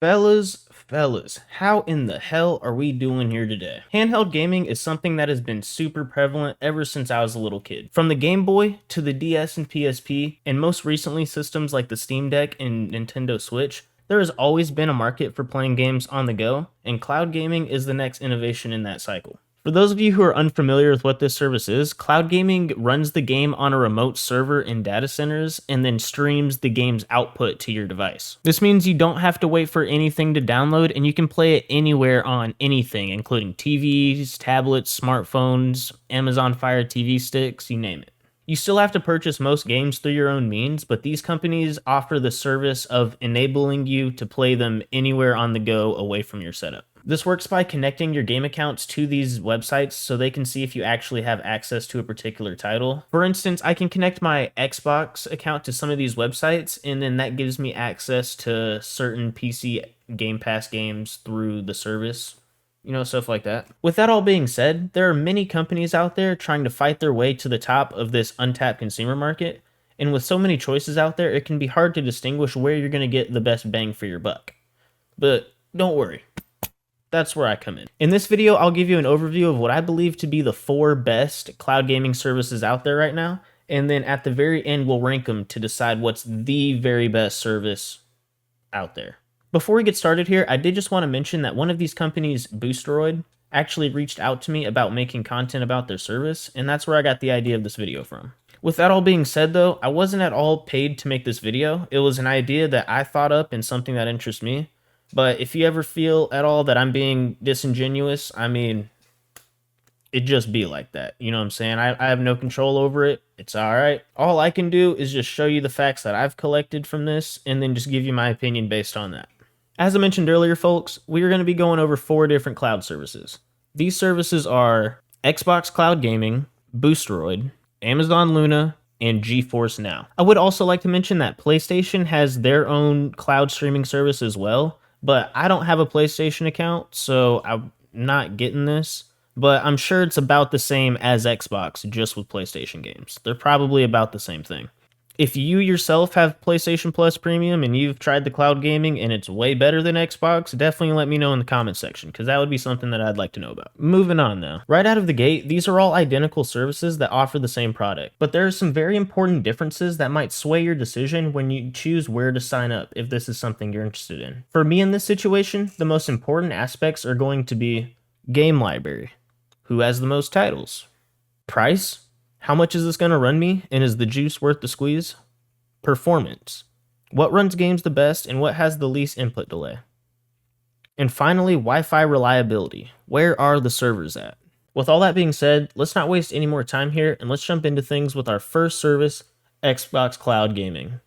Fellas, how in the hell are we doing here today? Handheld gaming is something that has been super prevalent ever since I was a little kid. From the Game Boy to the DS and PSP, and most recently systems like the Steam Deck and Nintendo Switch, there has always been a market for playing games on the go, and cloud gaming is the next innovation in that cycle. For those of you who are unfamiliar with what this service is, cloud gaming runs the game on a remote server in data centers and then streams the game's output to your device. This means you don't have to wait for anything to download and you can play it anywhere on anything, including TVs, tablets, smartphones, Amazon Fire TV sticks, you name it. You still have to purchase most games through your own means, but these companies offer the service of enabling you to play them anywhere on the go away from your setup. This works by connecting your game accounts to these websites so they can see if you actually have access to a particular title. For instance, I can connect my Xbox account to some of these websites, and then that gives me access to certain PC Game Pass games through the service. Stuff like that. With that all being said, there are many companies out there trying to fight their way to the top of this untapped consumer market, and with so many choices out there, it can be hard to distinguish where you're going to get the best bang for your buck. But don't worry. That's where I come in. In this video, I'll give you an overview of what I believe to be the 4 best cloud gaming services out there right now, and then at the very end, we'll rank them to decide what's the very best service out there. Before we get started here, I did just want to mention that one of these companies, Boosteroid, actually reached out to me about making content about their service, and that's where I got the idea of this video from. With that all being said though, I wasn't at all paid to make this video. It was an idea that I thought up and something that interests me. But if you ever feel at all that I'm being disingenuous, I mean, it just be like that. You know what I'm saying? I have no control over it. It's all right. All I can do is just show you the facts that I've collected from this and then just give you my opinion based on that. As I mentioned earlier, folks, we are going to be going over 4 different cloud services. These services are Xbox Cloud Gaming, Boosteroid, Amazon Luna, and GeForce Now. I would also like to mention that PlayStation has their own cloud streaming service as well. But I don't have a PlayStation account, so I'm not getting this. But I'm sure it's about the same as Xbox, just with PlayStation games. They're probably about the same thing. If you yourself have PlayStation Plus Premium and you've tried the cloud gaming and it's way better than Xbox, definitely let me know in the comment section, because that would be something that I'd like to know about. Moving on now. Right out of the gate, these are all identical services that offer the same product, but there are some very important differences that might sway your decision when you choose where to sign up if this is something you're interested in. For me in this situation, the most important aspects are going to be game library. Who has the most titles? Price? How much is this going to run me, and is the juice worth the squeeze? Performance. What runs games the best, and what has the least input delay? And finally, Wi-Fi reliability. Where are the servers at? With all that being said, let's not waste any more time here, and let's jump into things with our first service, Xbox Cloud Gaming.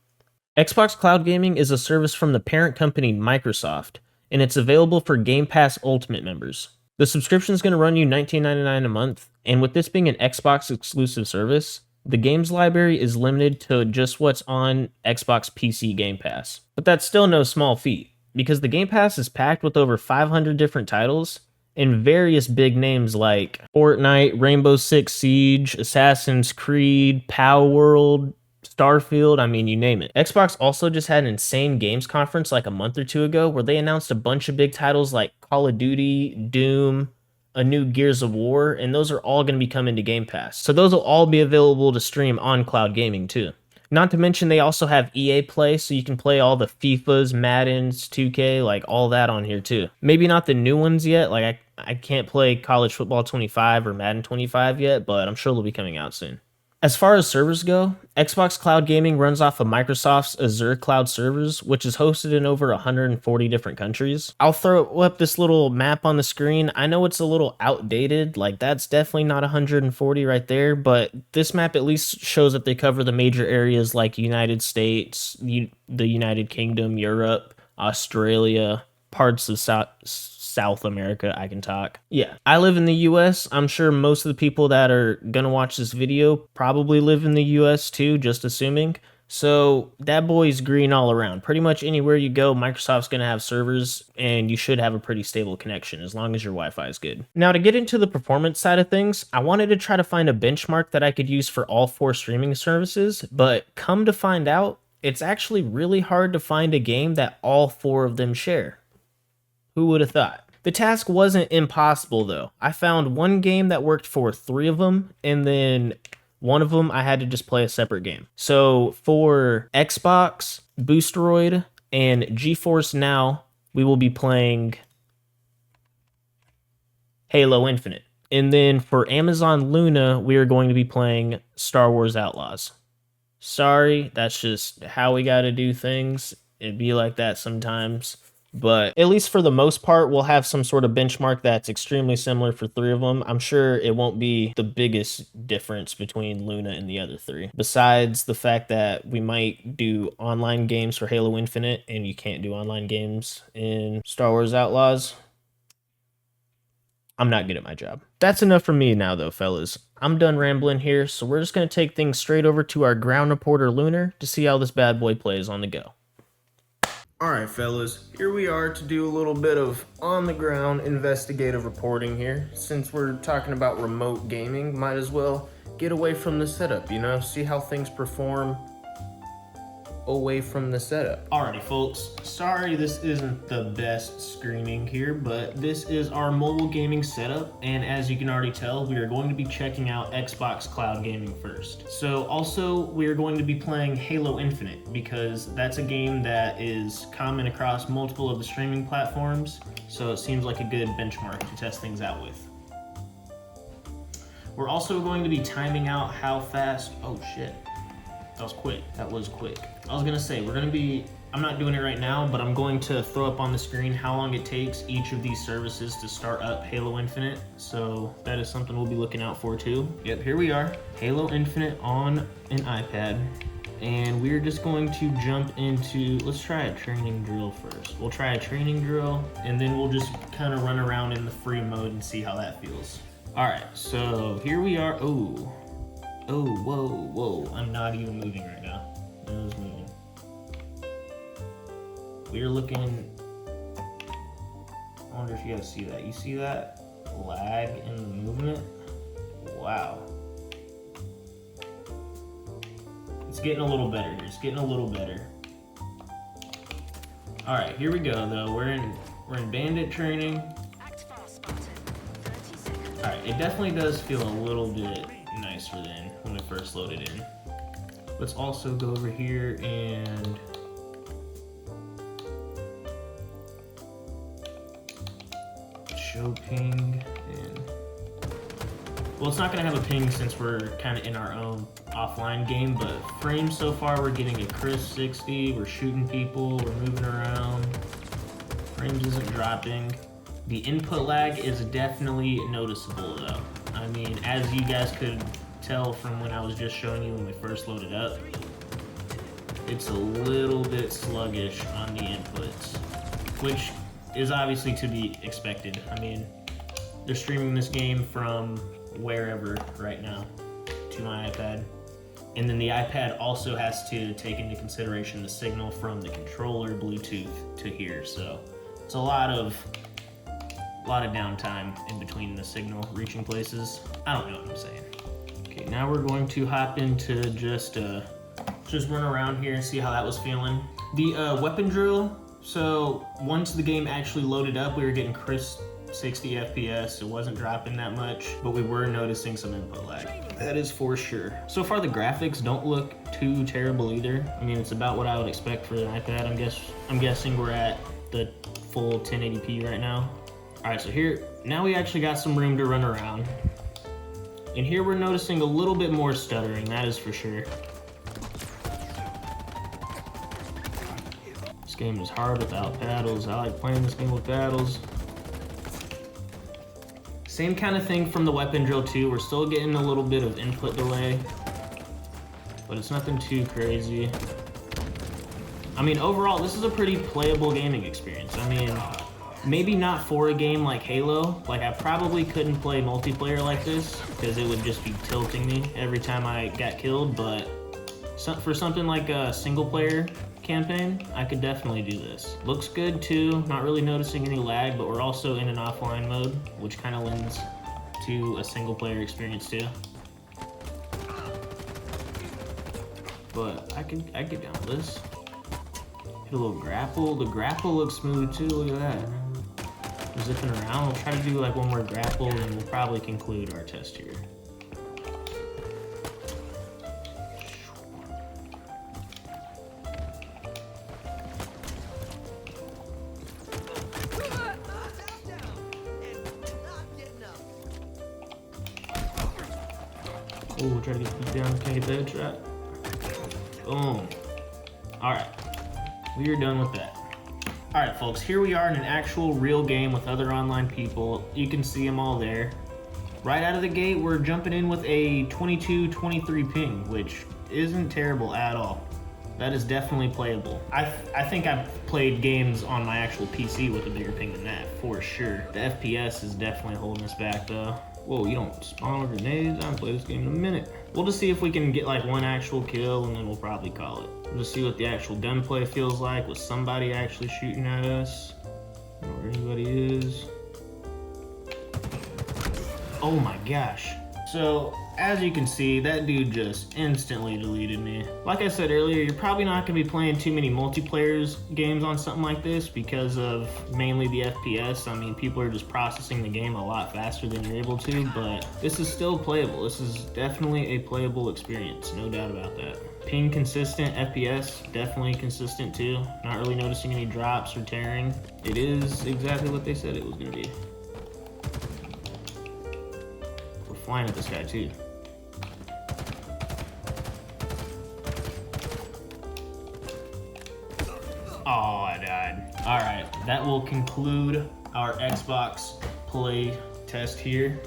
Xbox Cloud Gaming is a service from the parent company Microsoft, and it's available for Game Pass Ultimate members. The subscription is going to run you $19.99 a month, and with this being an Xbox exclusive service, the games library is limited to just what's on Xbox PC Game Pass. But that's still no small feat, because the Game Pass is packed with over 500 different titles, and various big names like Fortnite, Rainbow Six Siege, Assassin's Creed, Power World, Starfield, I mean, you name it. Xbox also just had an insane games conference like a month or 2 ago where they announced a bunch of big titles like Call of Duty, Doom, a new Gears of War, and those are all going to be coming to Game Pass. So those will all be available to stream on cloud gaming too. Not to mention they also have EA Play, so you can play all the FIFAs, Maddens, 2K, like all that on here too. Maybe not the new ones yet, like I can't play College Football 25 or Madden 25 yet, but I'm sure they'll be coming out soon. As far as servers go, Xbox Cloud Gaming runs off of Microsoft's Azure Cloud servers, which is hosted in over 140 different countries. I'll throw up this little map on the screen. I know it's a little outdated, like that's definitely not 140 right there, but this map at least shows that they cover the major areas like United States, the United Kingdom, Europe, Australia, parts of South America. I can talk. Yeah, I live in the US. I'm sure most of the people that are gonna watch this video probably live in the US too, just assuming. So that boy's green all around. Pretty much anywhere you go, Microsoft's gonna have servers, and you should have a pretty stable connection as long as your Wi-Fi is good. Now, to get into the performance side of things, I wanted to try to find a benchmark that I could use for all 4 streaming services, but come to find out, it's actually really hard to find a game that all 4 of them share. Who would have thought? The task wasn't impossible though. I found one game that worked for 3 of them, and then one of them I had to just play a separate game. So for Xbox, Boosteroid, and GeForce Now, we will be playing Halo Infinite. And then for Amazon Luna, we are going to be playing Star Wars Outlaws. Sorry, that's just how we gotta do things. It'd be like that sometimes. But at least for the most part, we'll have some sort of benchmark that's extremely similar for 3 of them. I'm sure it won't be the biggest difference between Luna and the other 3. Besides the fact that we might do online games for Halo Infinite, and you can't do online games in Star Wars Outlaws. I'm not good at my job. That's enough for me now though, fellas. I'm done rambling here, so we're just going to take things straight over to our ground reporter Lunar to see how this bad boy plays on the go. Alright fellas, here we are to do a little bit of on-the-ground investigative reporting here. Since we're talking about remote gaming, might as well get away from the setup, you know? See how things perform away from the setup. Alrighty folks, sorry this isn't the best screening here, but this is our mobile gaming setup, and as you can already tell, we are going to be checking out Xbox Cloud Gaming first. So also, we are going to be playing Halo Infinite, because that's a game that is common across multiple of the streaming platforms, so it seems like a good benchmark to test things out with. We're also going to be timing out how fast, oh shit. That was quick. That was quick. I was gonna say, I'm not doing it right now, but I'm going to throw up on the screen how long it takes each of these services to start up Halo Infinite. So that is something we'll be looking out for too. Yep, here we are. Halo Infinite on an iPad. And we're just going to jump into, let's try a training drill first. We'll try a training drill, and then we'll just kind of run around in the free mode and see how that feels. All right, so here we are. Oh, whoa. I'm not even moving right now. No one's moving. We're looking, I wonder if you guys see that. You see that lag in the movement? Wow. It's getting a little better here. It's getting a little better. All right, here we go though. We're in bandit training. All right, it definitely does feel a little bit nicer than when we first loaded in. Let's also go over here and show ping, and well, it's not gonna have a ping since we're kind of in our own offline game, but frames so far we're getting a crisp 60, we're shooting people, we're moving around, frames isn't dropping. The input lag is definitely noticeable though. I mean, as you guys could tell from when I was just showing you when we first loaded up, it's a little bit sluggish on the inputs, which is obviously to be expected. I mean, they're streaming this game from wherever right now to my iPad. And then the iPad also has to take into consideration the signal from the controller Bluetooth to here. So it's a lot of downtime in between the signal reaching places. I don't know what I'm saying. Okay, now we're going to hop into just run around here and see how that was feeling. The weapon drill, so once the game actually loaded up, we were getting crisp 60 FPS. It wasn't dropping that much, but we were noticing some input lag. That is for sure. So far the graphics don't look too terrible either. I mean, it's about what I would expect for an iPad. I'm guessing we're at the full 1080p right now. All right, so here, now we actually got some room to run around. And here we're noticing a little bit more stuttering, that is for sure. This game is hard without paddles. I like playing this game with paddles. Same kind of thing from the weapon drill too. We're still getting a little bit of input delay, but it's nothing too crazy. I mean, overall, this is a pretty playable gaming experience. I mean, maybe not for a game like Halo. Like, I probably couldn't play multiplayer like this because it would just be tilting me every time I got killed, but for something like a single player campaign, I could definitely do this. Looks good too, not really noticing any lag, but we're also in an offline mode, which kind of lends to a single player experience too. But I could get down with this. Hit a little grapple. The grapple looks smooth too, look at that. zipping around. We'll try to do like one more grapple, and we'll probably conclude our test here. Ooh, try to get beat down. Can't get that shot. Boom. Alright. We are done with that. Alright, folks. Here we are in an actual real game with other online people. You can see them all there. Right out of the gate, we're jumping in with a 22-23 ping, which isn't terrible at all. That is definitely playable. I think I've played games on my actual PC with a bigger ping than that, for sure. The FPS is definitely holding us back, though. Whoa, you don't spawn with grenades? I haven't played this game in a minute. We'll just see if we can get like one actual kill, and then we'll probably call it. We'll just see what the actual gunplay feels like with somebody actually shooting at us. I don't know where anybody is. Oh my gosh. So, as you can see, that dude just instantly deleted me. Like I said earlier, you're probably not going to be playing too many multiplayer games on something like this because of mainly the FPS. I mean, people are just processing the game a lot faster than you're able to, but this is still playable. This is definitely a playable experience, no doubt about that. Ping consistent, FPS definitely consistent too. Not really noticing any drops or tearing. It is exactly what they said it was going to be. Flying at this guy too. Oh, I died. All right, that will conclude our Xbox play test here.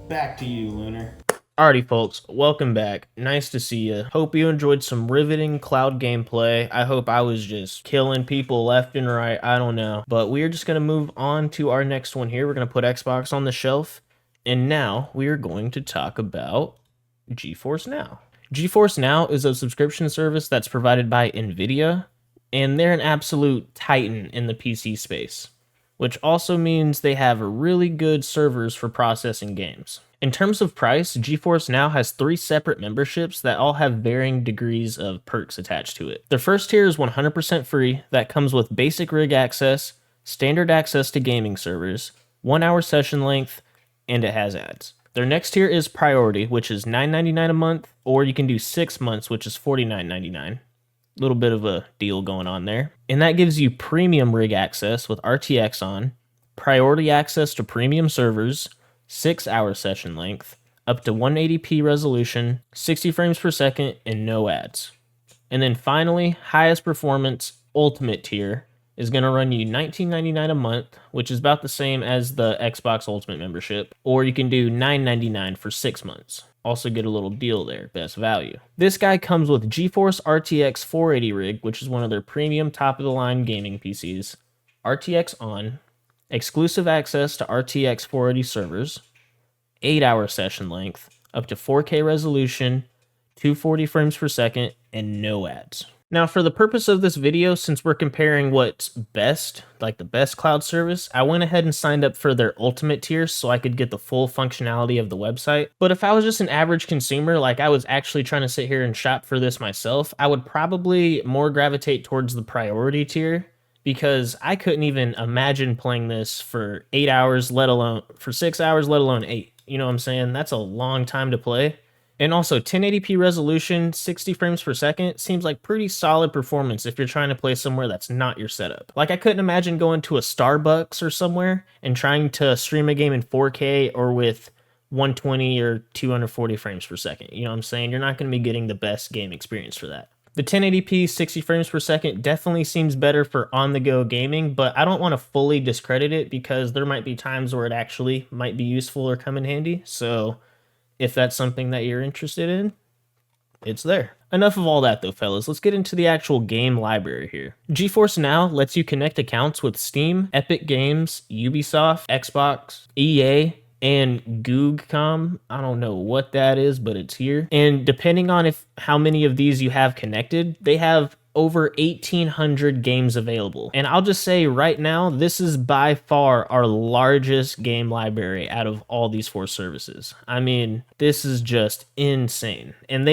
Back to you, Lunar. Alrighty, folks, welcome back. Nice to see you. Hope you enjoyed some riveting cloud gameplay. I hope I was just killing people left and right. I don't know. But we are just going to move on to our next one here. We're going to put Xbox on the shelf. And now we are going to talk about GeForce Now. GeForce Now is a subscription service that's provided by nvidia, and they're an absolute titan in the PC space, which also means they have really good servers for processing games. In terms of price, GeForce Now has 3 separate memberships that all have varying degrees of perks attached to it. Their first tier is 100% free. That comes with basic rig access, standard access to gaming servers, 1 hour session length, and it has ads. Their next tier is Priority, which is $9.99 a month, or you can do 6 months, which is $49.99. Little bit of a deal going on there. And that gives you premium rig access with RTX on, priority access to premium servers, 6 hour session length, up to 180p resolution, 60 frames per second, and no ads. And then finally, highest performance ultimate tier is going to run you $19.99 a month, which is about the same as the Xbox Ultimate membership, or you can do $9.99 for 6 months. Also get a little deal there, best value. This guy comes with GeForce RTX 480 rig, which is one of their premium top-of-the-line gaming PCs, RTX on, exclusive access to RTX 480 servers, 8 hour session length, up to 4K resolution, 240 frames per second, and no ads. Now, for the purpose of this video, since we're comparing what's best, like the best cloud service, I went ahead and signed up for their ultimate tier so I could get the full functionality of the website. But if I was just an average consumer, like I was actually trying to sit here and shop for this myself, I would probably more gravitate towards the priority tier, because I couldn't even imagine playing this for 8 hours, let alone for 6 hours, let alone 8. You know what I'm saying? That's a long time to play. And also 1080p resolution, 60 frames per second seems like pretty solid performance if you're trying to play somewhere that's not your setup. Like I couldn't imagine going to a Starbucks or somewhere and trying to stream a game in 4K or with 120 or 240 frames per second. You know what I'm saying? You're not going to be getting the best game experience for that. The 1080p 60 frames per second definitely seems better for on-the-go gaming, but I don't want to fully discredit it because there might be times where it actually might be useful or come in handy. So if that's something that you're interested in, it's there. Enough of all that though, fellas. Let's get into the actual game library here. GeForce Now lets you connect accounts with Steam, Epic Games, Ubisoft, Xbox, EA, and Googcom. I don't know what that is, but it's here. And depending on how many of these you have connected, they have over 1,800 games available. And I'll just say right now, this is by far our largest game library out of all these 4 services. I mean, this is just insane. And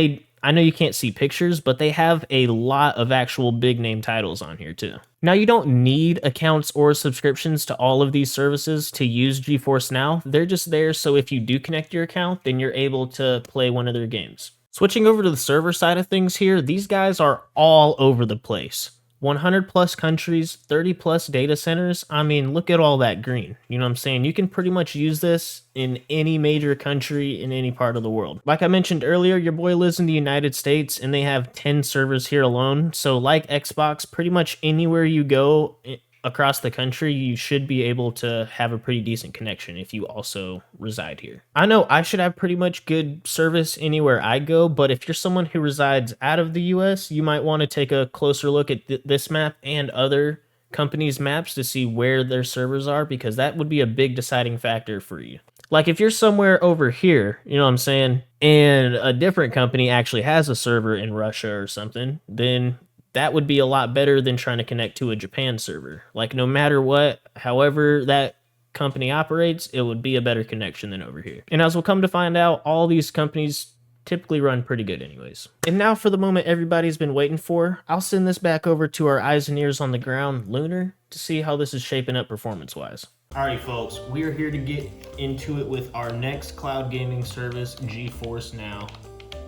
I know you can't see pictures, but they have a lot of actual big name titles on here too. Now, you don't need accounts or subscriptions to all of these services to use GeForce Now. They're just there so if you do connect your account, then you're able to play one of their games. Switching over to the server side of things here, these guys are all over the place. 100 plus countries, 30 plus data centers. I mean, look at all that green. You know what I'm saying? You can pretty much use this in any major country in any part of the world. Like I mentioned earlier, your boy lives in the United States and they have 10 servers here alone. So like Xbox, pretty much anywhere you go across the country, you should be able to have a pretty decent connection if you also reside here. I know I should have pretty much good service anywhere I go, but if you're someone who resides out of the US, you might want to take a closer look at this map and other companies' maps to see where their servers are, because that would be a big deciding factor for you. Like if you're somewhere over here, you know what I'm saying, and a different company actually has a server in Russia or something, then that would be a lot better than trying to connect to a Japan server. Like no matter what, however that company operates, it would be a better connection than over here. And as we'll come to find out, all these companies typically run pretty good anyways. And now for the moment everybody's been waiting for, I'll send this back over to our eyes and ears on the ground, Lunar, to see how this is shaping up performance-wise. Alrighty folks, we are here to get into it with our next cloud gaming service, GeForce Now.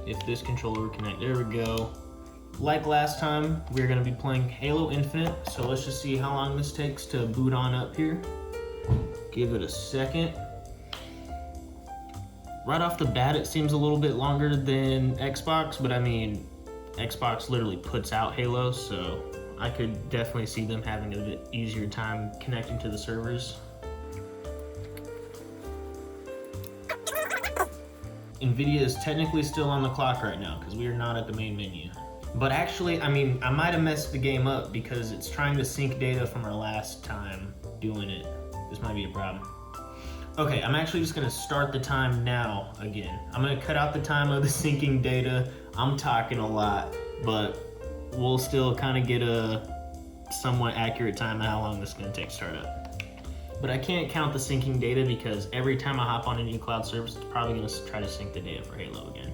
If this controller would connect, there we go. Like last time, we're going to be playing Halo Infinite, so let's just see how long this takes to boot on up here. Give it a second. Right off the bat, it seems a little bit longer than Xbox, but I mean, Xbox literally puts out Halo, so I could definitely see them having a bit easier time connecting to the servers. Nvidia is technically still on the clock right now because we are not at the main menu. But actually, I mean, I might have messed the game up because it's trying to sync data from our last time doing it. This might be a problem. Okay, I'm actually just gonna start the time now again. I'm gonna cut out the time of the syncing data. I'm talking a lot, but we'll still kind of get a somewhat accurate time of how long this is gonna take to start up. But I can't count the syncing data because every time I hop on a new cloud service, it's probably gonna try to sync the data for Halo again.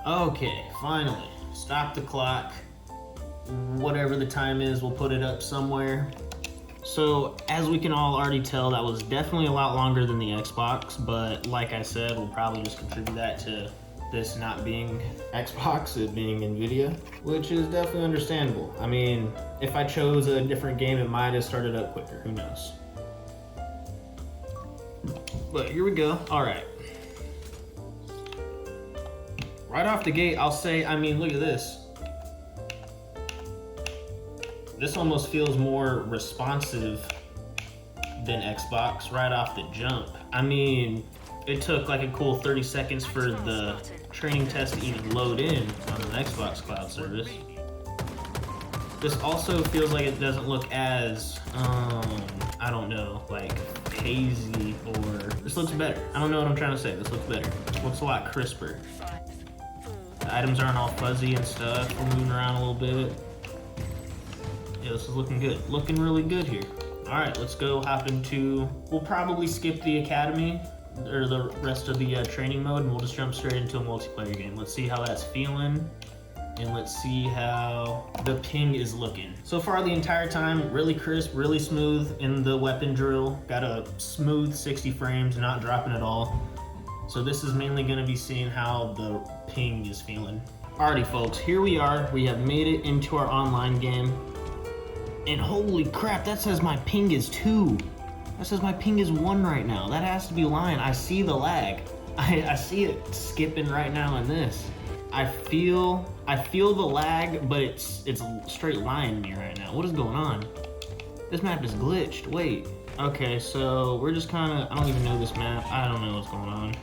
Okay, finally, stop the clock. Whatever the time is, we'll put it up somewhere. So, as we can all already tell, that was definitely a lot longer than the Xbox, but like I said, we'll probably just contribute that to this not being Xbox, it being nvidia, which is definitely understandable. I mean, if I chose a different game, it might have started up quicker, who knows. But here we go, all right. Right off the gate, I'll say, I mean, look at this. This almost feels more responsive than Xbox right off the jump. I mean, it took like a cool 30 seconds for the training test to even load in on an Xbox cloud service. This also feels like it doesn't look as, I don't know, like hazy, or this looks better. I don't know what I'm trying to say. This looks better. It looks a lot crisper. The items aren't all fuzzy and stuff. We're moving around a little bit. Yeah, this is looking good. Looking really good here. All right, let's go hop into, we'll probably skip the academy or the rest of the training mode, and we'll just jump straight into a multiplayer game. Let's see how that's feeling, and let's see how the ping is looking. So far the entire time, really crisp, really smooth in the weapon drill. Got a smooth 60 frames, not dropping at all. So this is mainly gonna be seeing how the ping is feeling. Alrighty folks, here we are. We have made it into our online game. And holy crap, that says my ping is 2. That says my ping is 1 right now. That has to be lying. I see the lag. I see it skipping right now in this. I feel the lag, but it's straight lying to me right now. What is going on? This map is glitched. Wait. Okay, so we're just kind of, I don't even know this map. I don't know what's going on.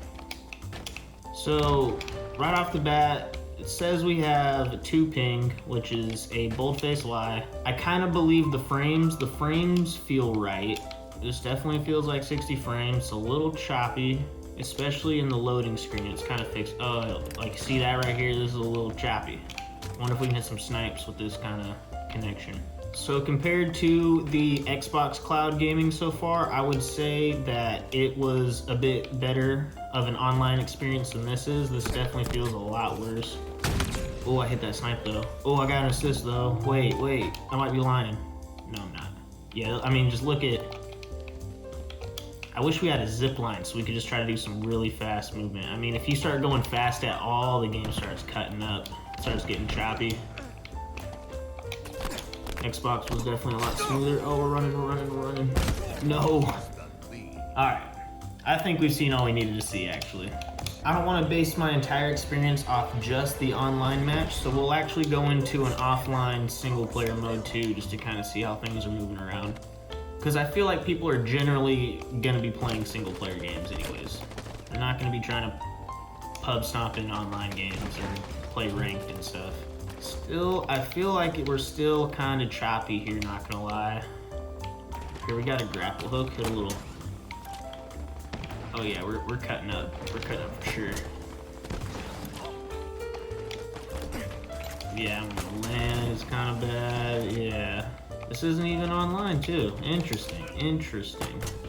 So right off the bat, it says we have 2 ping, which is a bold-faced lie. I kind of believe the frames. The frames feel right. This definitely feels like 60 frames. It's a little choppy, especially in the loading screen. It's kind of fixed. Oh, like see that right here? This is a little choppy. I wonder if we can hit some snipes with this kind of connection. So compared to the Xbox Cloud gaming so far, I would say that it was a bit better of an online experience than this is. This definitely feels a lot worse. Oh, I hit that snipe though. Oh, I got an assist though. Wait, I might be lying. No, I'm not. Yeah, I mean, just look at... I wish we had a zip line so we could just try to do some really fast movement. I mean, if you start going fast at all, the game starts cutting up. It starts getting choppy. Xbox was definitely a lot smoother. Oh, we're running. No. Alright. I think we've seen all we needed to see, actually. I don't want to base my entire experience off just the online match, so we'll actually go into an offline single-player mode too, just to kind of see how things are moving around. Because I feel like people are generally going to be playing single-player games anyways. They're not going to be trying to pub stomp in online games or play ranked and stuff. Still, I feel like we're still kind of choppy here, not gonna lie. Here, we got a grapple hook, hit a little... Oh yeah, we're cutting up. We're cutting up for sure. Yeah, I'm gonna land, it's kind of bad, yeah. This isn't even online too. Interesting.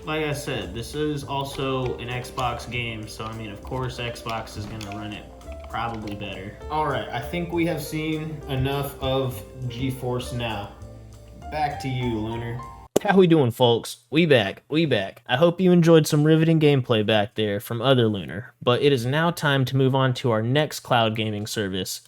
Like I said, this is also an Xbox game, so I mean, of course Xbox is gonna run it probably better. Alright, I think we have seen enough of GeForce Now. Back to you, Lunar. How we doing, folks? We back. I hope you enjoyed some riveting gameplay back there from other Lunar, but it is now time to move on to our next cloud gaming service,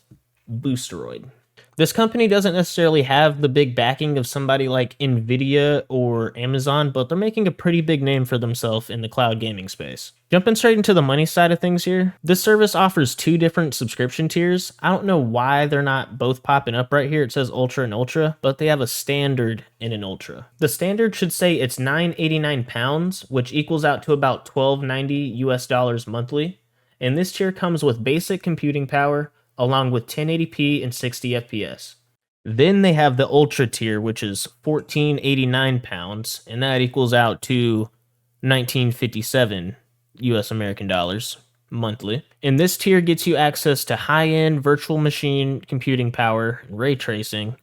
Boosteroid. This company doesn't necessarily have the big backing of somebody like nvidia or Amazon, but they're making a pretty big name for themselves in the cloud gaming space. Jumping straight into the money side of things here, this service offers 2 different subscription tiers. I don't know why they're not both popping up right here. It says Ultra and Ultra, but they have a standard and an Ultra. The standard should say it's £9.89, which equals out to about $12.90 US monthly. And this tier comes with basic computing power, along with 1080p and 60 FPS. Then they have the Ultra tier, which is £14.89, and that equals out to $19.57 US American dollars monthly. And this tier gets you access to high-end virtual machine computing power, ray tracing,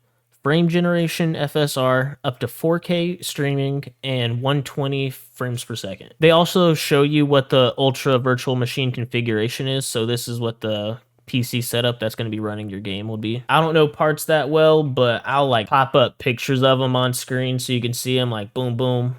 frame generation FSR, up to 4K streaming, and 120 frames per second. They also show you what the Ultra virtual machine configuration is, so this is what the PC setup that's going to be running your game will be. I don't know parts that well, but I'll like pop up pictures of them on screen so you can see them, like boom boom.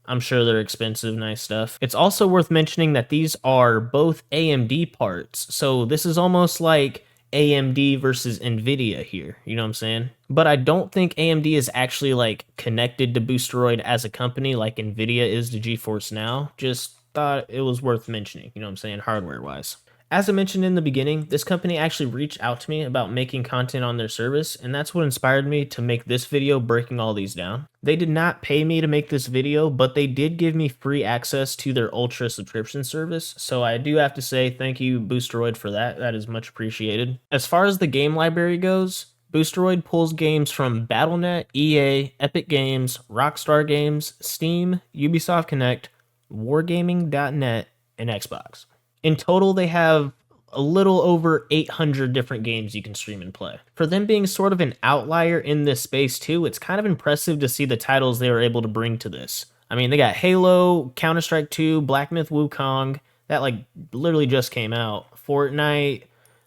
I'm sure they're expensive, nice stuff. It's also worth mentioning that these are both AMD parts, so this is almost like AMD versus nvidia here, you know what I'm saying? But I don't think AMD is actually like connected to Boosteroid as a company like nvidia is to GeForce Now. Just thought it was worth mentioning, you know what I'm saying, hardware wise. As I mentioned in the beginning, this company actually reached out to me about making content on their service, and that's what inspired me to make this video breaking all these down. They did not pay me to make this video, but they did give me free access to their Ultra subscription service, so I do have to say thank you, Boosteroid, for that. That is much appreciated. As far as the game library goes, Boosteroid pulls games from Battle.net, EA, Epic Games, Rockstar Games, Steam, Ubisoft Connect, Wargaming.net, and Xbox. In total, they have a little over 800 different games you can stream and play. For them being sort of an outlier in this space too, it's kind of impressive to see the titles they were able to bring to this. I mean, they got Halo, Counter-Strike 2, Black Myth Wukong, that like literally just came out, Fortnite,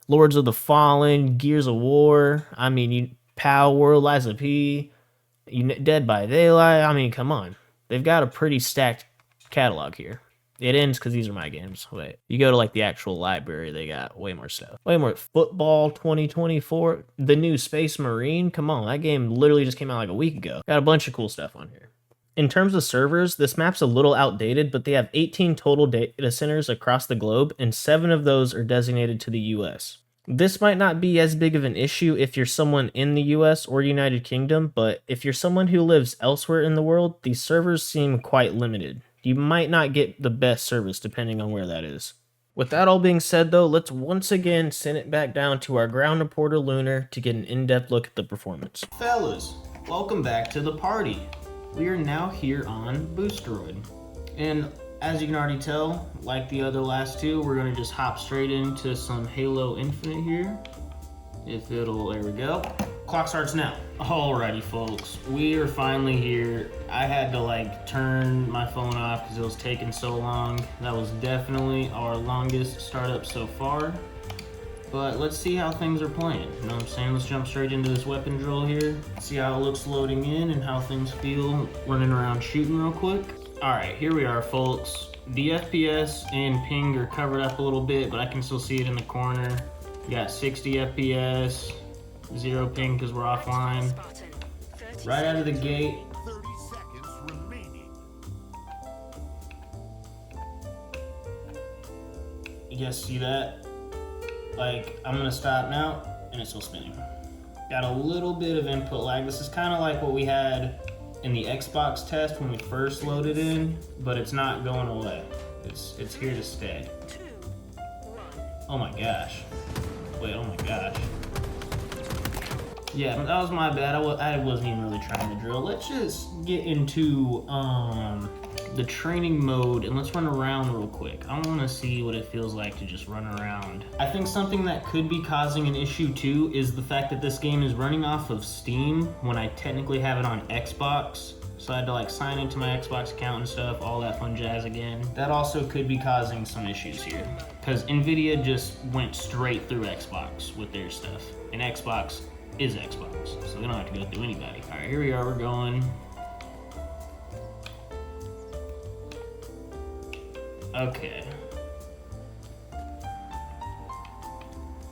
Lords of the Fallen, Gears of War, I mean, Power World, Lies of P, Dead by Daylight, I mean, come on. They've got a pretty stacked catalog here. It ends because these are my games. Wait, you go to like the actual library, they got way more stuff. Way more. Football 2024, the new Space Marine. Come on, that game literally just came out like a week ago. Got a bunch of cool stuff on here. In terms of servers, this map's a little outdated, but they have 18 total data centers across the globe, and 7 of those are designated to the US. This might not be as big of an issue if you're someone in the US or United Kingdom, but if you're someone who lives elsewhere in the world, these servers seem quite limited. You might not get the best service depending on where that is. With that all being said though, let's once again send it back down to our ground reporter Lunar to get an in-depth look at the performance. Fellas, welcome back to the party. We are now here on Boosteroid. And as you can already tell, like the other last two, we're gonna just hop straight into some Halo Infinite here. If it'll, there we go. Clock starts now. Alrighty, folks, we are finally here. I had to like turn my phone off because it was taking so long. That was definitely our longest startup so far. But let's see how things are playing. You know what I'm saying? Let's jump straight into this weapon drill here. See how it looks loading in and how things feel running around shooting real quick. Alright, here we are, folks. The FPS and ping are covered up a little bit, but I can still see it in the corner. We got 60 FPS, 0 ping because we're offline. Right out of the gate. You guys see that? Like, I'm gonna stop now, and it's still spinning. Got a little bit of input lag. This is kind of like what we had in the Xbox test when we first loaded in, but it's not going away. It's here to stay. Oh my gosh. Wait, oh my gosh. Yeah, that was my bad. I wasn't even really trying to drill. Let's just get into the training mode and let's run around real quick. I want to see what it feels like to just run around. I think something that could be causing an issue too is the fact that this game is running off of Steam when I technically have it on Xbox. So I had to like sign into my Xbox account and stuff, all that fun jazz again. That also could be causing some issues here because nvidia just went straight through Xbox with their stuff, and Xbox is Xbox, so we don't have to go through anybody. All right, here we are, we're going. Okay.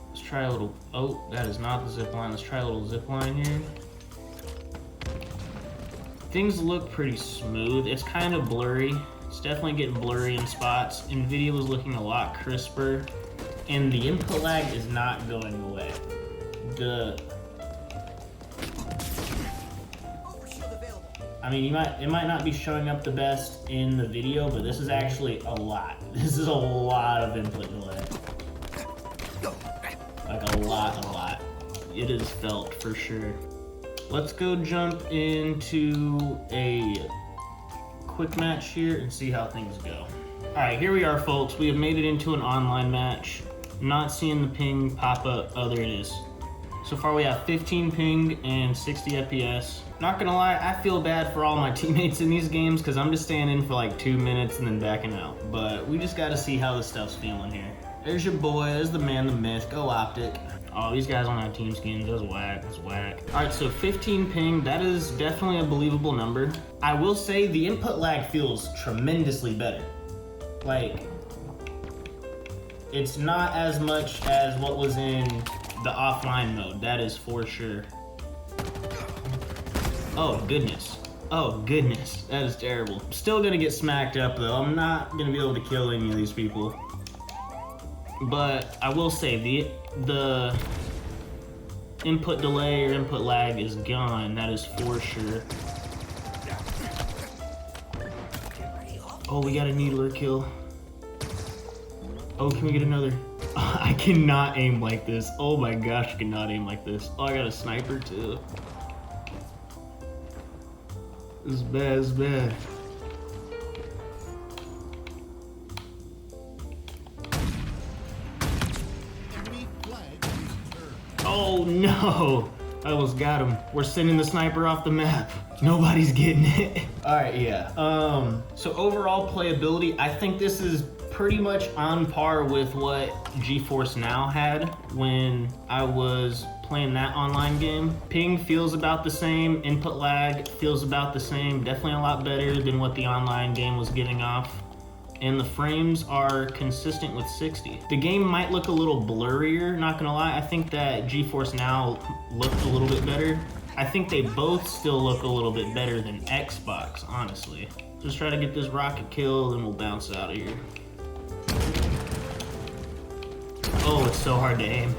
Let's try a little, oh, that is not the zip line. Let's try a little zip line here. Things look pretty smooth. It's kind of blurry. It's definitely getting blurry in spots. nvidia was looking a lot crisper, and the input lag is not going away. I mean, it might not be showing up the best in the video, but this is actually a lot. This is a lot of input delay. Like a lot. It is felt for sure. Let's go jump into a quick match here and see how things go. All right, here we are, folks. We have made it into an online match. I'm not seeing the ping pop up. Oh, there it is. So far we have 15 ping and 60 FPS. Not gonna lie, I feel bad for all my teammates in these games because I'm just staying in for like 2 minutes and then backing out. But we just gotta see how this stuff's feeling here. There's your boy, there's the man, the myth, go Optic. Oh, these guys don't have team skins, that's whack, that's whack. All right, so 15 ping, that is definitely a believable number. I will say the input lag feels tremendously better. Like, it's not as much as what was in the offline mode, that is for sure. Oh goodness, that is terrible. I'm still gonna get smacked up though. I'm not gonna be able to kill any of these people. But I will say the input delay or input lag is gone, that is for sure. Oh, we got a needler kill. Oh, can we get another? I cannot aim like this. Oh my gosh, I cannot aim like this. Oh, I got a sniper too. This is bad, it's bad. Oh no! I almost got him. We're sending the sniper off the map. Nobody's getting it. All right, yeah. So overall playability, I think this is pretty much on par with what GeForce Now had when I was playing that online game. Ping feels about the same, input lag feels about the same, definitely a lot better than what the online game was giving off. And the frames are consistent with 60. The game might look a little blurrier, not gonna lie. I think that GeForce Now looked a little bit better. I think they both still look a little bit better than Xbox, honestly. Just try to get this rocket kill, then we'll bounce out of here. Oh, it's so hard to aim.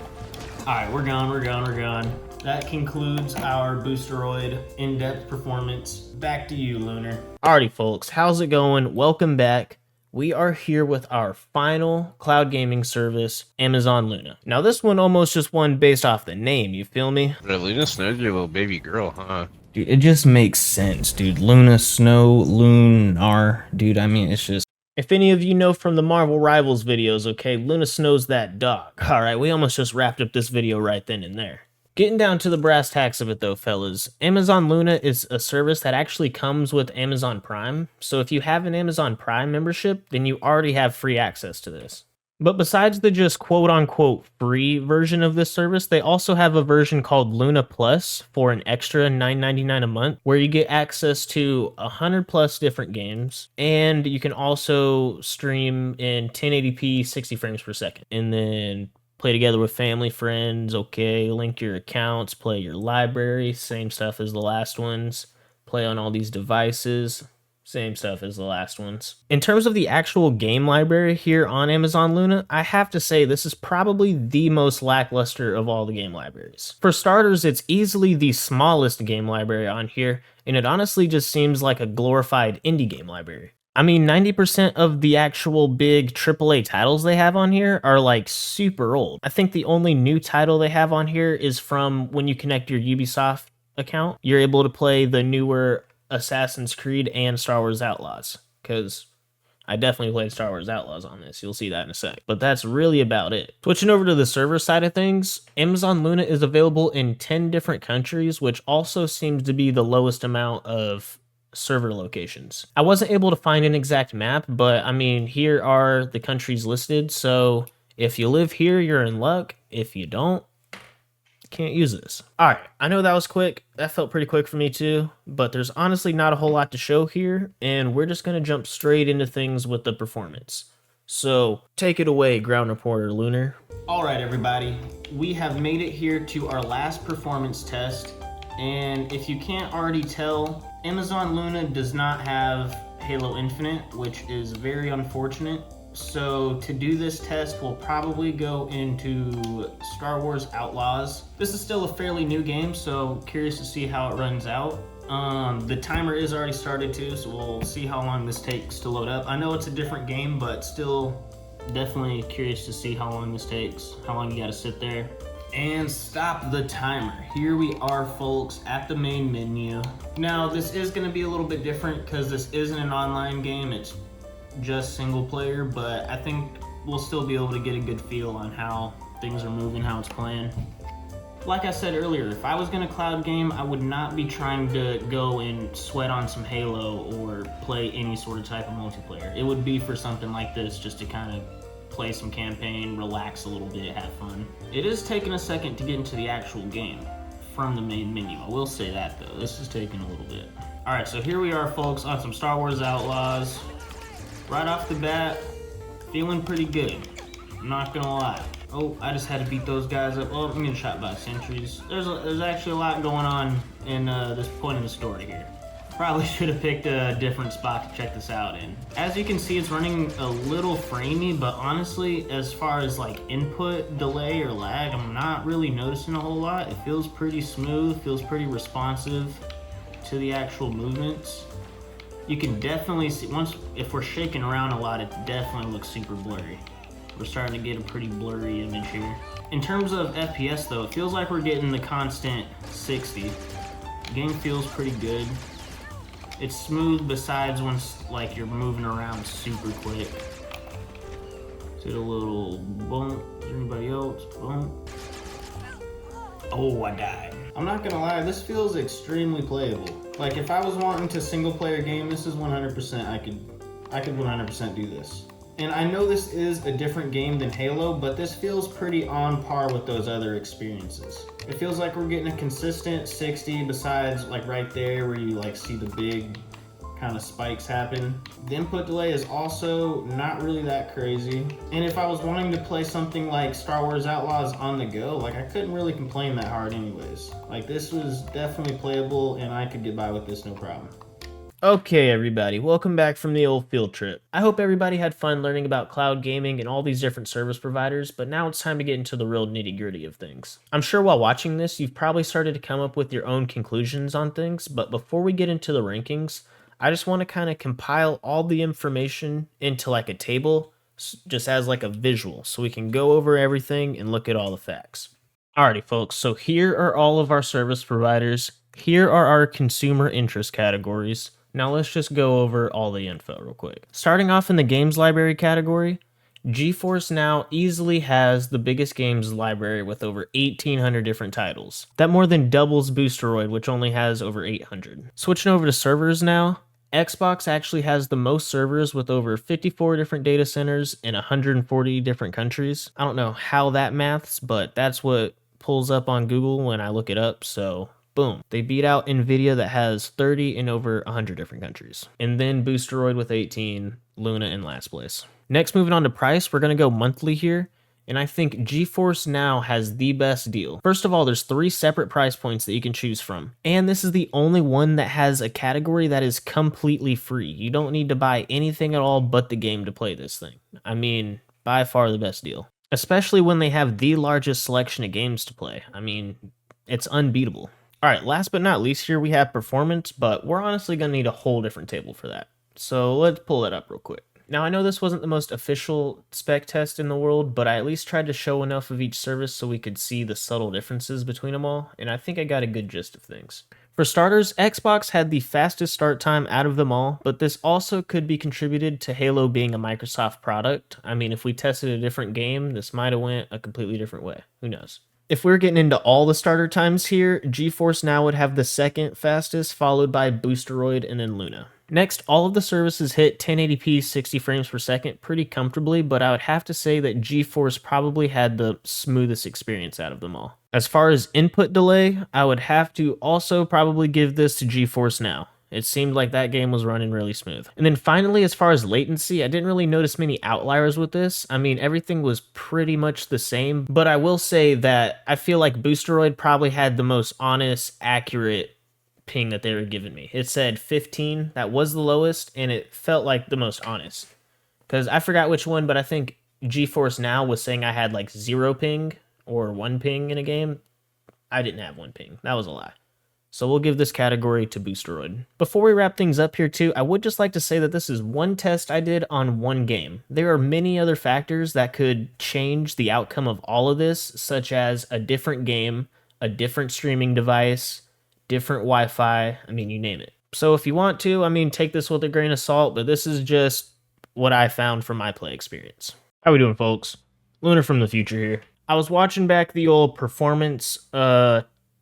All right, we're gone. That concludes our Boosteroid in-depth performance. Back to you, Lunar. Alrighty, folks, how's it going? Welcome back. We are here with our final cloud gaming service, Amazon Luna. Now, this one almost just won based off the name, you feel me? But Luna Snow's your little baby girl, huh? Dude, it just makes sense, dude. Luna, Snow, Lunar. Dude, I mean, it's just... If any of you know from the Marvel Rivals videos, okay, Luna Snow's that dog. Alright, we almost just wrapped up this video right then and there. Getting down to the brass tacks of it though, fellas, Amazon Luna is a service that actually comes with Amazon Prime. So if you have an Amazon Prime membership, then you already have free access to this. But besides the just quote unquote free version of this service, they also have a version called Luna Plus for an extra $9.99 a month, where you get access to 100 plus different games, and you can also stream in 1080p 60 frames per second. And then play together with family, friends, okay, link your accounts, play your library, same stuff as the last ones, play on all these devices, same stuff as the last ones. In terms of the actual game library here on Amazon Luna, I have to say this is probably the most lackluster of all the game libraries. For starters, it's easily the smallest game library on here, and it honestly just seems like a glorified indie game library. I mean, 90% of the actual big AAA titles they have on here are like super old. I think the only new title they have on here is from when you connect your Ubisoft account. You're able to play the newer Assassin's Creed and Star Wars Outlaws, because I definitely played Star Wars Outlaws on this. You'll see that in a sec. But that's really about it. Switching over to the server side of things, Amazon Luna is available in 10 different countries, which also seems to be the lowest amount of server locations. I wasn't able to find an exact map, but I mean, here are the countries listed. So if you live here, you're in luck. If you don't, can't use this. All right, I know that was quick. That felt pretty quick for me too, but there's honestly not a whole lot to show here, and we're just gonna jump straight into things with the performance. So take it away, ground reporter Lunar. All right, everybody, we have made it here to our last performance test, and if you can't already tell, Amazon Luna does not have Halo Infinite, which is very unfortunate. So to do this test, we'll probably go into Star Wars Outlaws. This is still a fairly new game, so curious to see how it runs out. The timer is already started too, so we'll see how long this takes to load up. I know it's a different game, but still definitely curious to see how long this takes, how long you gotta sit there. And stop the timer. Here we are, folks, at the main menu. Now, this is gonna be a little bit different because this isn't an online game, it's just single player, but I think we'll still be able to get a good feel on how things are moving, how it's playing. Like I said earlier, if I was gonna cloud game, I would not be trying to go and sweat on some Halo or play any sort of type of multiplayer. It would be for something like this, just to kind of play some campaign, relax a little bit, have fun. It is taking a second to get into the actual game from the main menu. I will say that though, this is taking a little bit. All right, so here we are, folks, on some Star Wars Outlaws. Right off the bat, feeling pretty good. I'm not gonna lie. Oh, I just had to beat those guys up. Oh, I'm getting shot by sentries. There's actually a lot going on in this point in the story here. Probably should have picked a different spot to check this out in. As you can see, it's running a little framey, but honestly, as far as like input delay or lag, I'm not really noticing a whole lot. It feels pretty smooth, feels pretty responsive to the actual movements. You can definitely see, if we're shaking around a lot, it definitely looks super blurry. We're starting to get a pretty blurry image here. In terms of FPS though, it feels like we're getting the constant 60. The game feels pretty good. It's smooth besides when like you're moving around super quick. Did a little bump. Is there anybody else? Bump. Oh, I died. I'm not gonna lie, this feels extremely playable. Like if I was wanting to single player game, this is 100%, I could 100% do this. And I know this is a different game than Halo, but this feels pretty on par with those other experiences. It feels like we're getting a consistent 60 besides like right there where you like see the big kind of spikes happen. The input delay is also not really that crazy. And if I was wanting to play something like Star Wars Outlaws on the go, like I couldn't really complain that hard anyways. Like this was definitely playable and I could get by with this no problem. Okay, everybody, welcome back from the old field trip. I hope everybody had fun learning about cloud gaming and all these different service providers, but now it's time to get into the real nitty-gritty of things. I'm sure while watching this, you've probably started to come up with your own conclusions on things, but before we get into the rankings, I just want to kind of compile all the information into like a table, just as like a visual, so we can go over everything and look at all the facts. Alrighty, folks, so here are all of our service providers. Here are our consumer interest categories. Now let's just go over all the info real quick. Starting off in the games library category, GeForce Now easily has the biggest games library with over 1,800 different titles. That more than doubles Boosteroid, which only has over 800. Switching over to servers now, Xbox actually has the most servers with over 54 different data centers in 140 different countries. I don't know how that maths, but that's what pulls up on Google when I look it up, so boom. They beat out nvidia that has 30 in over 100 different countries. And then Boosteroid with 18, Luna in last place. Next, moving on to price, we're going to go monthly here. And I think GeForce Now has the best deal. First of all, there's 3 separate price points that you can choose from. And this is the only one that has a category that is completely free. You don't need to buy anything at all but the game to play this thing. I mean, by far the best deal. Especially when they have the largest selection of games to play. I mean, it's unbeatable. All right, last but not least here we have performance, but we're honestly going to need a whole different table for that. So let's pull it up real quick. Now, I know this wasn't the most official spec test in the world, but I at least tried to show enough of each service so we could see the subtle differences between them all, and I think I got a good gist of things. For starters, Xbox had the fastest start time out of them all, but this also could be contributed to Halo being a Microsoft product. I mean, if we tested a different game, this might have went a completely different way. Who knows? If we're getting into all the starter times here, GeForce Now would have the second fastest, followed by Boosteroid and then Luna. Next, all of the services hit 1080p 60 frames per second pretty comfortably, but I would have to say that GeForce probably had the smoothest experience out of them all. As far as input delay, I would have to also probably give this to GeForce Now. It seemed like that game was running really smooth. And then finally, as far as latency, I didn't really notice many outliers with this. I mean, everything was pretty much the same, but I will say that I feel like Boosteroid probably had the most honest, accurate ping that they were giving me. It said 15, that was the lowest, and it felt like the most honest. Because I forgot which one, but I think GeForce Now was saying I had like 0 ping or 1 ping in a game. I didn't have 1 ping. That was a lie. So we'll give this category to Boosteroid. Before we wrap things up here too, I would just like to say that this is one test I did on one game. There are many other factors that could change the outcome of all of this, such as a different game, a different streaming device, different Wi-Fi, I mean, you name it. So if you want to, I mean, take this with a grain of salt, but this is just what I found from my play experience. How we doing, folks? Lunar from the future here. I was watching back the old performance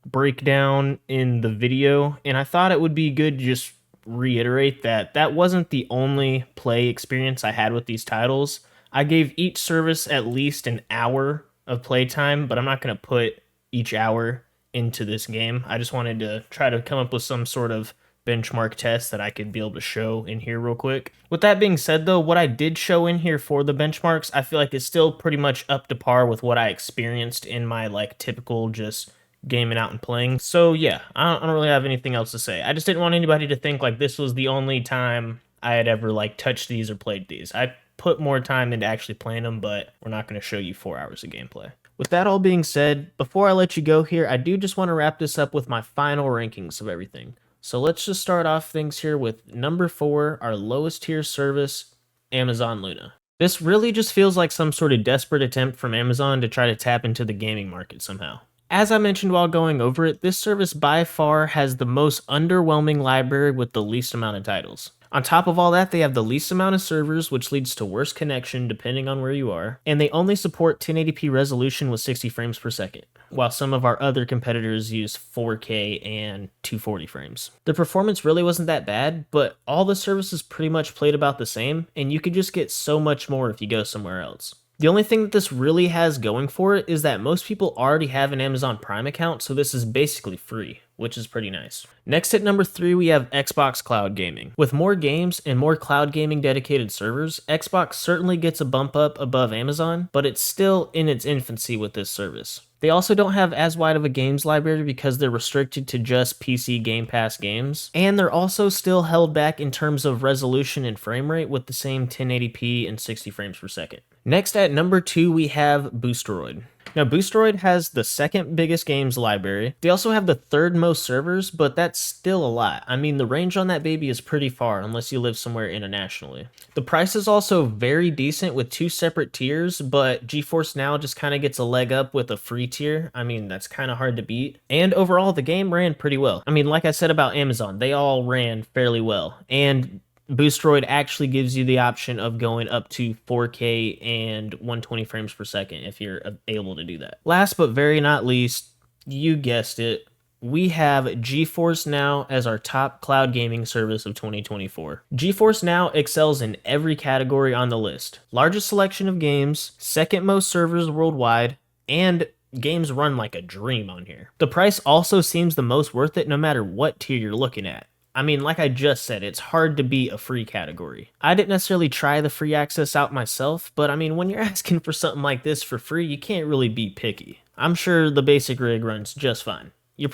breakdown in the video, and I thought it would be good to just reiterate that that wasn't the only play experience I had with these titles. I gave each service at least an hour of playtime, but I'm not going to put each hour into this game. I just wanted to try to come up with some sort of benchmark test that I could be able to show in here real quick. With that being said though, what I did show in here for the benchmarks, I feel like is still pretty much up to par with what I experienced in my like typical just gaming out and playing. So yeah, I don't really have anything else to say. I just didn't want anybody to think like this was the only time I had ever like touched these or played these. I put more time into actually playing them, but we're not going to show you 4 hours of gameplay. With that all being said, before I let you go here, I do just want to wrap this up with my final rankings of everything. So let's just start off things here with number 4, our lowest tier service, Amazon Luna. This really just feels like some sort of desperate attempt from Amazon to try to tap into the gaming market somehow. As I mentioned while going over it, this service by far has the most underwhelming library with the least amount of titles. On top of all that, they have the least amount of servers, which leads to worse connection depending on where you are, and they only support 1080p resolution with 60 frames per second, while some of our other competitors use 4K and 240 frames. The performance really wasn't that bad, but all the services pretty much played about the same, and you could just get so much more if you go somewhere else. The only thing that this really has going for it is that most people already have an Amazon Prime account, so this is basically free, which is pretty nice. Next at number 3, we have Xbox Cloud Gaming. With more games and more cloud gaming dedicated servers, Xbox certainly gets a bump up above Amazon, but it's still in its infancy with this service. They also don't have as wide of a games library because they're restricted to just PC Game Pass games, and they're also still held back in terms of resolution and frame rate with the same 1080p and 60 frames per second. Next at number 2, we have Boosteroid. Now, Boosteroid has the second biggest games library. They also have the third most servers, but that's still a lot. I mean, the range on that baby is pretty far unless you live somewhere internationally. The price is also very decent with 2 separate tiers, but GeForce Now just kind of gets a leg up with a free tier. I mean, that's kind of hard to beat. And overall, the game ran pretty well. I mean, like I said about Amazon, they all ran fairly well. And Boosteroid actually gives you the option of going up to 4K and 120 frames per second if you're able to do that. Last but very not least, you guessed it, we have GeForce Now as our top cloud gaming service of 2024. GeForce Now excels in every category on the list. Largest selection of games, second most servers worldwide, and games run like a dream on here. The price also seems the most worth it no matter what tier you're looking at. I mean, like I just said, it's hard to beat a free category. I didn't necessarily try the free access out myself, but I mean, when you're asking for something like this for free, you can't really be picky. I'm sure the basic rig runs just fine. You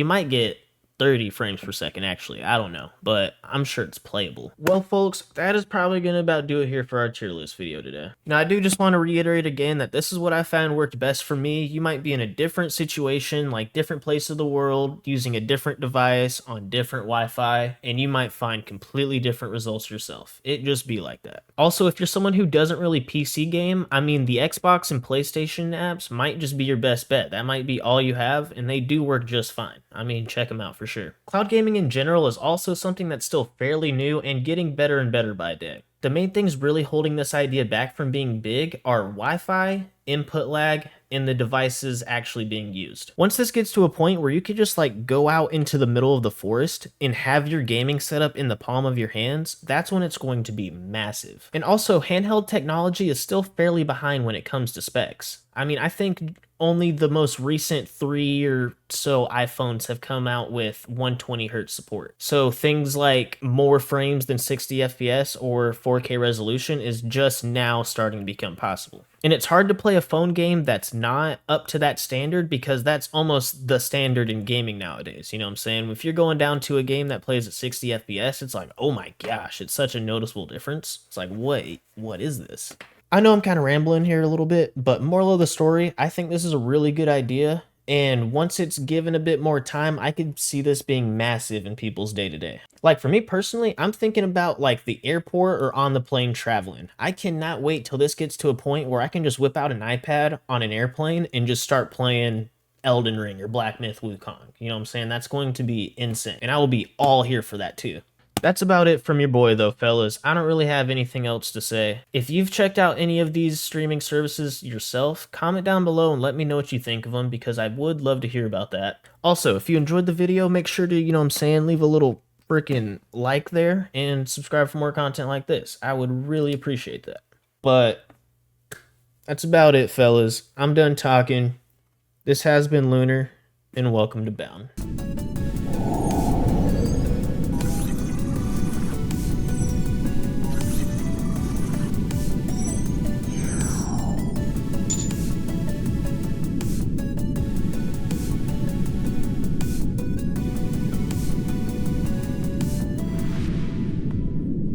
might get 30 frames per second actually, I don't know, but I'm sure it's playable. Well folks, that is probably gonna about do it here for our tier list video today. Now I do just want to reiterate again that this is what I found worked best for me. You might be in a different situation, like different place of the world, using a different device on different Wi-Fi, and you might find completely different results yourself. It just be like that. Also, if you're someone who doesn't really PC game, I mean the Xbox and PlayStation apps might just be your best bet. That might be all you have, and they do work just fine. I mean, check them out for sure. Cloud gaming in general is also something that's still fairly new and getting better and better by day. The main things really holding this idea back from being big are Wi-Fi, input lag, and the devices actually being used. Once this gets to a point where you could just like go out into the middle of the forest and have your gaming setup in the palm of your hands, that's when it's going to be massive. And also, handheld technology is still fairly behind when it comes to specs. I mean, I think only the most recent 3 or so iPhones have come out with 120 hertz support. So things like more frames than 60 FPS or 4K resolution is just now starting to become possible. And it's hard to play a phone game that's not up to that standard because that's almost the standard in gaming nowadays. You know what I'm saying? If you're going down to a game that plays at 60 FPS, it's like, oh my gosh, it's such a noticeable difference. It's like, wait, what is this? I know I'm kind of rambling here a little bit, but moral of the story, I think this is a really good idea. And once it's given a bit more time, I could see this being massive in people's day to day. Like for me personally, I'm thinking about like the airport or on the plane traveling. I cannot wait till this gets to a point where I can just whip out an iPad on an airplane and just start playing Elden Ring or Black Myth Wukong. You know what I'm saying? That's going to be insane. And I will be all here for that too. That's about it from your boy though, fellas. I don't really have anything else to say. If you've checked out any of these streaming services yourself, comment down below and let me know what you think of them because I would love to hear about that. Also, if you enjoyed the video, make sure to, you know what I'm saying, leave a little freaking like there and subscribe for more content like this. I would really appreciate that. But that's about it, fellas. I'm done talking. This has been Lunar, and welcome to Bound.